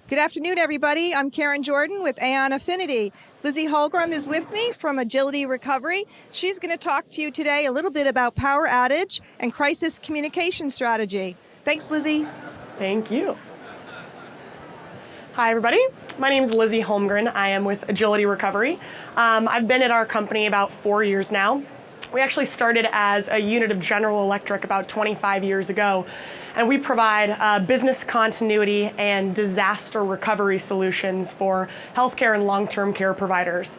Good afternoon, everybody. I'm Karen Jordan with AON Affinity. Lizzie Holgram is with me from Agility Recovery. She's going to talk to you today a little bit about power outage and crisis communication strategy. Thanks, Lizzie. Thank you. Hi, everybody. My name is Lizzie Holmgren. I am with Agility Recovery. I've been at our company about 4 years now. We actually started as a unit of General Electric about 25 years ago, and we provide business continuity and disaster recovery solutions for healthcare and long-term care providers.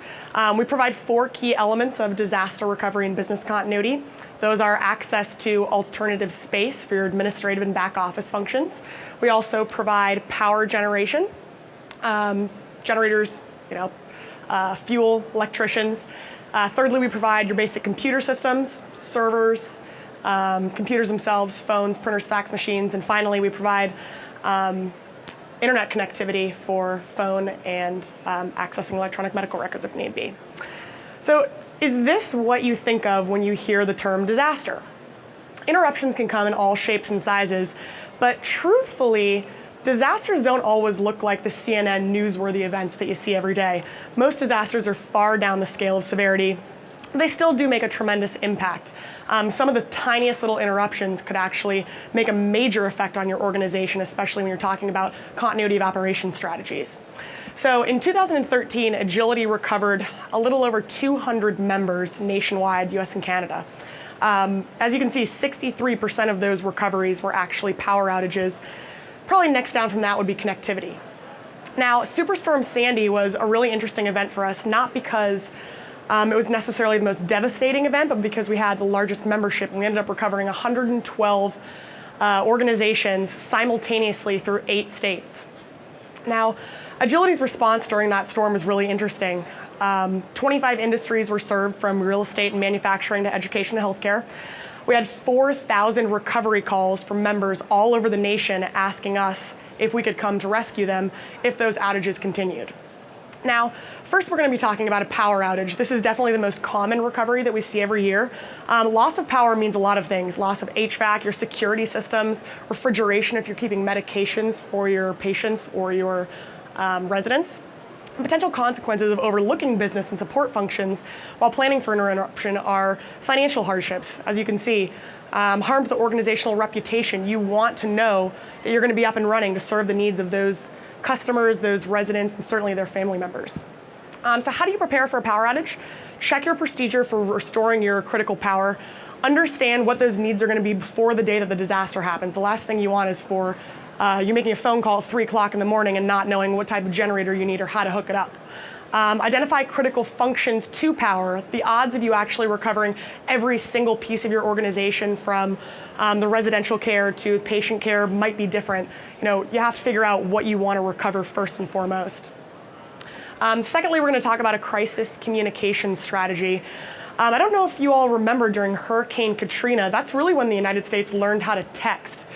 We provide 4 key elements of disaster recovery and business continuity. Those are access to alternative space for your administrative and back office functions. We also provide power generation, generators, fuel, electricians. Thirdly, we provide your basic computer systems, servers, computers themselves, phones, printers, fax machines, and finally we provide internet connectivity for phone and accessing electronic medical records if need be. So is this what you think of when you hear the term disaster? Interruptions can come in all shapes and sizes, but truthfully, disasters don't always look like the CNN newsworthy events that you see every day. Most disasters are far down the scale of severity. They still do make a tremendous impact. Some of the tiniest little interruptions could actually make a major effect on your organization, especially when you're talking about continuity of operations strategies. So in 2013, Agility recovered a little over 200 members nationwide, US and Canada. As you can see, 63% of those recoveries were actually power outages. Probably next down from that would be connectivity. Now, Superstorm Sandy was a really interesting event for us, not because it was necessarily the most devastating event, but because we had the largest membership, and we ended up recovering 112 organizations simultaneously through 8 states. Now, Agility's response during that storm was really interesting. 25 industries were served, from real estate and manufacturing to education and healthcare. We had 4,000 recovery calls from members all over the nation asking us if we could come to rescue them if those outages continued. Now, first we're going to be talking about a power outage. This is definitely the most common recovery that we see every year. Loss of power means a lot of things. Loss of HVAC, your security systems, refrigeration if you're keeping medications for your patients or your residents. Potential consequences of overlooking business and support functions while planning for an interruption are financial hardships. As you can see, harm to the organizational reputation. You want to know that you're going to be up and running to serve the needs of those customers, those residents, and certainly their family members. So how do you prepare for a power outage? Check your procedure for restoring your critical power. Understand what those needs are going to be before the day that the disaster happens. The last thing you want is for you making a phone call at 3 o'clock in the morning and not knowing what type of generator you need or how to hook it up. Identify critical functions to power. The odds of you actually recovering every single piece of your organization, from the residential care to patient care, might be different. You have to figure out what you want to recover first and foremost. Secondly, we're going to talk about a crisis communication strategy. I don't know if you all remember, during Hurricane Katrina, that's really when the United States learned how to text.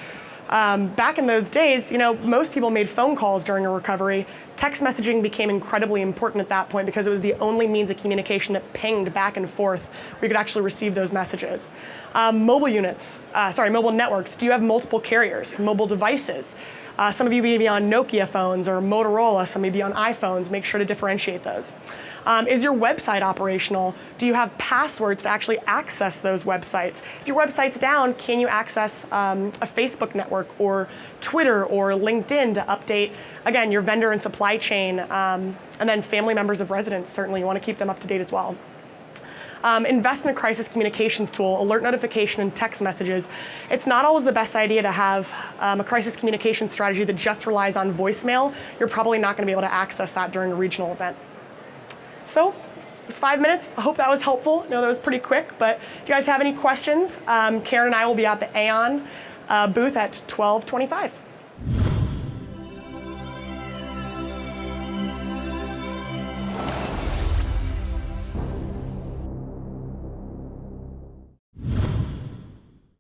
Back in those days, most people made phone calls during a recovery. Text messaging became incredibly important at that point because it was the only means of communication that pinged back and forth where you could actually receive those messages. Mobile networks. Do you have multiple carriers, mobile devices? Some of you may be on Nokia phones or Motorola, some may be on iPhones. Make sure to differentiate those. Is your website operational? Do you have passwords to actually access those websites? If your website's down, can you access a Facebook network or Twitter or LinkedIn to update, again, your vendor and supply chain, and then family members of residents? Certainly, you want to keep them up to date as well. Invest in a crisis communications tool, alert notification, and text messages. It's not always the best idea to have a crisis communication strategy that just relies on voicemail. You're probably not going to be able to access that during a regional event. So it was 5 minutes. I hope that was helpful. I know that was pretty quick, but if you guys have any questions, Karen and I will be at the AON booth at 12:25.